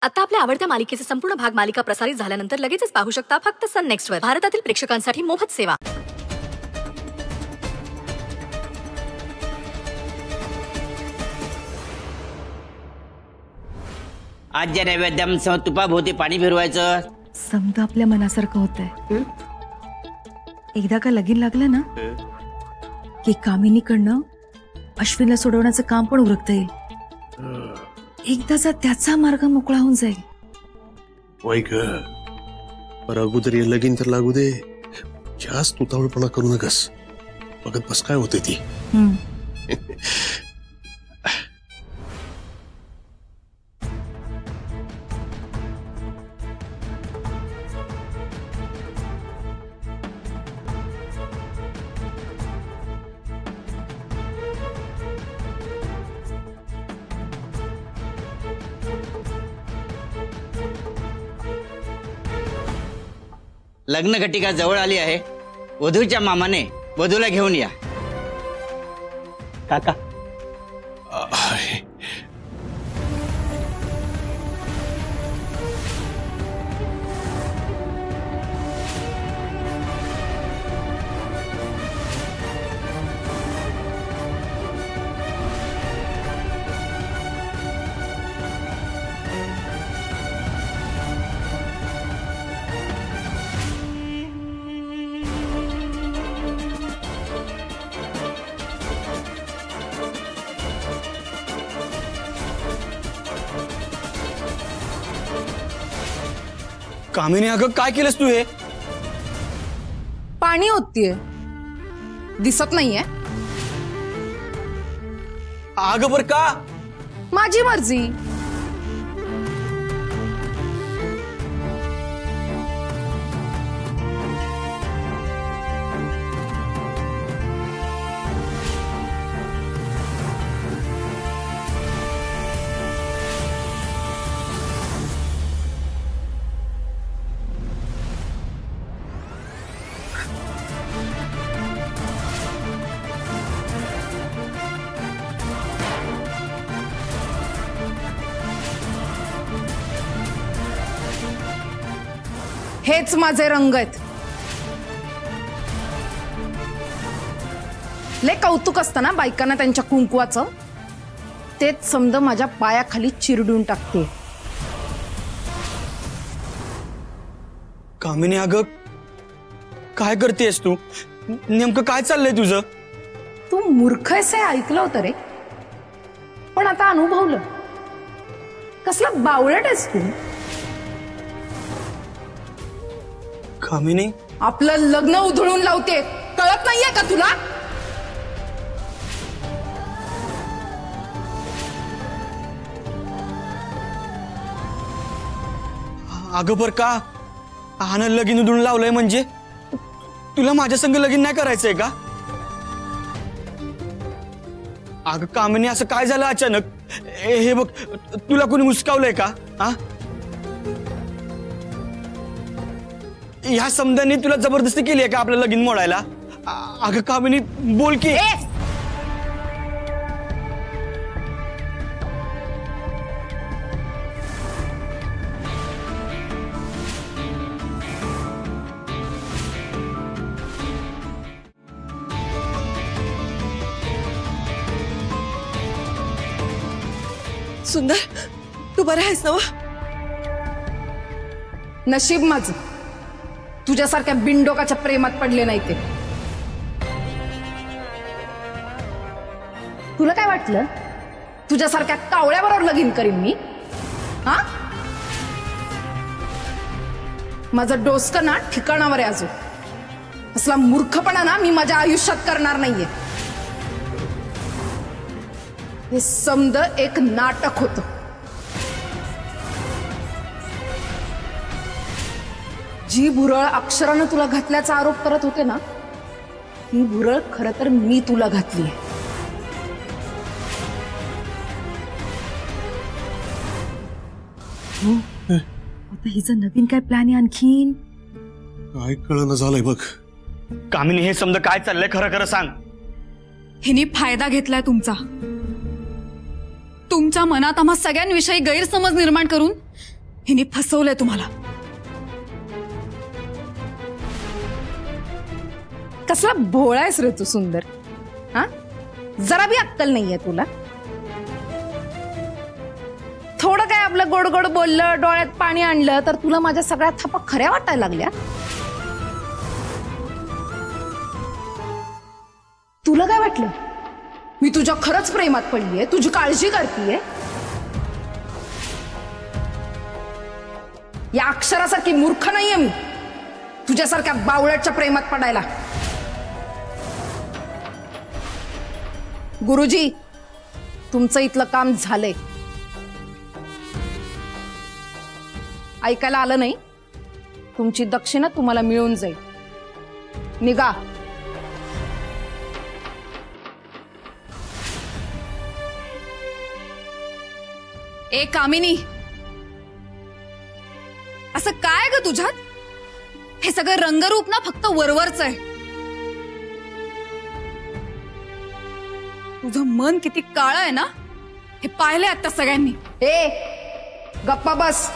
आता आपल्या आवडत्या मालिकेचे संपूर्ण भाग मालिका प्रसारित झाल्यानंतर लगेचच पाहू शकता फक्त सन नेक्स्ट वर. भारतातील प्रेक्षकांसाठी मोफत सेवा. आज ज्या नैवेद्यम तुपाभोवती पाणी फिरवायचं. समजा आपल्या मनासारखं होतंय. एकदा का लगीन लागलं ना की कामिनीकडनं अश्विनला सोडवण्याचं काम पण उरकता येईल. एकदाचा त्याचा मार्ग मोकळा होऊन जाईल. वय ग, पर अगोदर हे लगीन तर लागू दे. जास्त उतावळपणा करू नकस. बघत बस काय होते ती. लग्न घटिका जवळ आली आहे. वधूच्या मामाने वधूला घेऊन या. काका कामिनी, अगं काय केलंस तू हे? पाणी होतीये, दिसत नाहीये. अगं बर का? माझी मर्जी. हेच माझे रंग आहेत. लय कौतुक असतं ना बायकांना त्यांच्या कुंकवाचं. तेच समज माझ्या पायाखाली चिरडून टाकते. कामिनी, अगं काय करतेस तू? नेमकं काय चाललंय तुझं? तू मूर्ख आहेस हे ऐकलं होतं रे, पण आता अनुभवलं. कसला बावळट आहेस तू. कामिनी, आपलं लग्न उधळून लावते, कळत नाहीये का तुला? अगं बर का? आनं लगीन उधळून लावलंय म्हणजे तुला माझ्या संग लगीन नाही करायचंय का? अगं कामिनी, असं काय झालं अचानक? हे बघ, तुला कोणी मुस्कावलंय का? हा, ह्या समजांनी तुला जबरदस्ती केली आहे का आपलं लगीन मोडायला? अगं कामिनी, बोल की. सुंदर, तू बरं आहेस ना? नशीब माझं तुझ्यासारख्या बिनडोकाच्या प्रेमात पडले नाही ते. तुला काय वाटलं तुझ्यासारख्या कावळ्याबरोबर लगीन करीन मी? हा, माझं डोसकं ना ठिकाणावर आहे अजून. असला मूर्खपणा ना मी माझ्या आयुष्यात करणार नाहीये. हे समद एक नाटक होतं. जी भुरळ अक्षरानं तुला घातल्याचा आरोप करत होते ना, ती भुरळ खरं तर मी तुला घातली आहे. आता हिचं नवीन काय प्लॅन आहे आणखीन? काय कळलं झालंय बघ. कामिनी, हे समजा काय चाललंय खरं खरं सांग. हिने फायदा घेतलाय तुमचा. तुमच्या मनात आम्हा सगळ्यांविषयी गैरसमज निर्माण करून हिने फसवलंय तुम्हाला. कसला भोळा आहेस रे तू सुंदर. हा, जरा बी अक्कल नाहीये तुला. थोडं काय आपलं गोड गोड बोललं, डोळ्यात पाणी आणलं तर तुला माझ्या सगळ्या थापा खऱ्या वाटायला लागल्या. तुला काय वाटलं मी तुझ्या खरंच प्रेमात पडलीये, तुझी काळजी करतीये? या अक्षरासारखी मूर्ख नाहीये मी तुझ्यासारख्या बावळटच्या प्रेमात पडायला. गुरुजी, तुमचं इथलं काम झालंय. ऐकायला आलं नाही? तुमची दक्षिणा तुम्हाला मिळून जाईल. निघा. ए कामिनी, असं काय ग तुझ्यात? हे सगळं रंगरूप ना फक्त वरवरच आहे. तुझं मन किती काळं आहे ना, हे पाहिलंय आता सगळ्यांनी. गप्पा बस.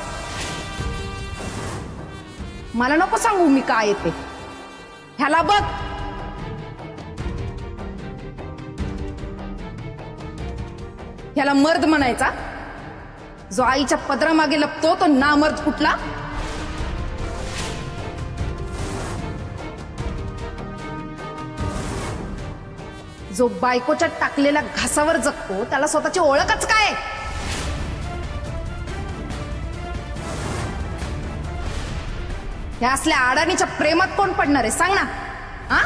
मला नको सांगू मी काय येते. ह्याला बघ. ह्याला मर्द म्हणायचा? जो आईच्या पदरामागे लपतो तो नामर्द कुठला? जो बायकोच्या टाकलेल्या घासावर जगतो त्याला स्वतःची ओळखच काय? ह्या असल्या अडाणीच्या प्रेमात कोण पडणार आहे सांग ना. हा,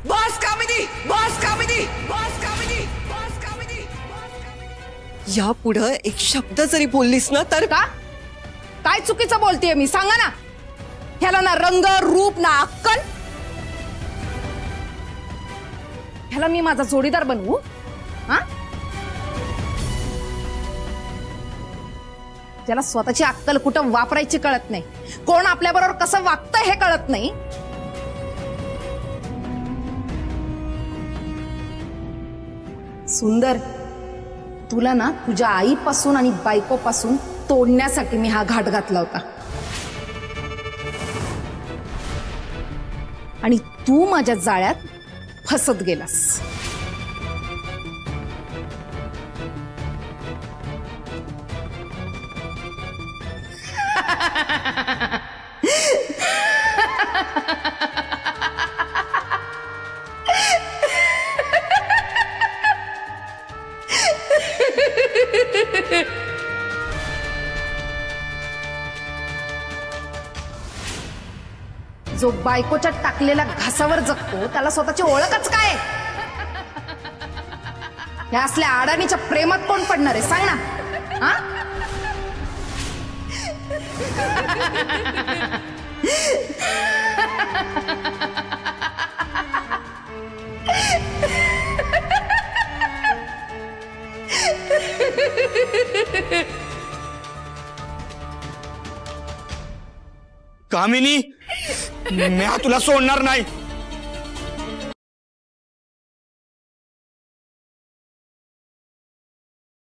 बस कामिनी, बस कामिनी, बस कामिनी, बस कामिनी. या पुढं एक शब्द जरी बोललीस ना तर का? काय चुकीचं बोलतेय मी सांगा ना. ह्याला ना रंग रूप ना अक्कल. ह्याला मी माझा जोडीदार बनवू? हा, त्याला स्वतःची अक्कल कुठं वापरायची कळत नाही, कोण आपल्या बरोबर कसं वागतंय हे कळत नाही. सुंदर, तुला ना तुझ्या आईपासून आणि बायकोपासून तोडण्यासाठी मी हा घाट घातला होता. आणि तू माझ्या जाळ्यात फसत गेलास. जो बायकोच्या टाकलेल्या घासावर जगतो त्याला स्वतःची ओळखच काय? ह्या असल्या अडाणीच्या प्रेमात कोण पडणार आहे सांग ना. हा, कामिनी, मी तुला सोडणार नाही.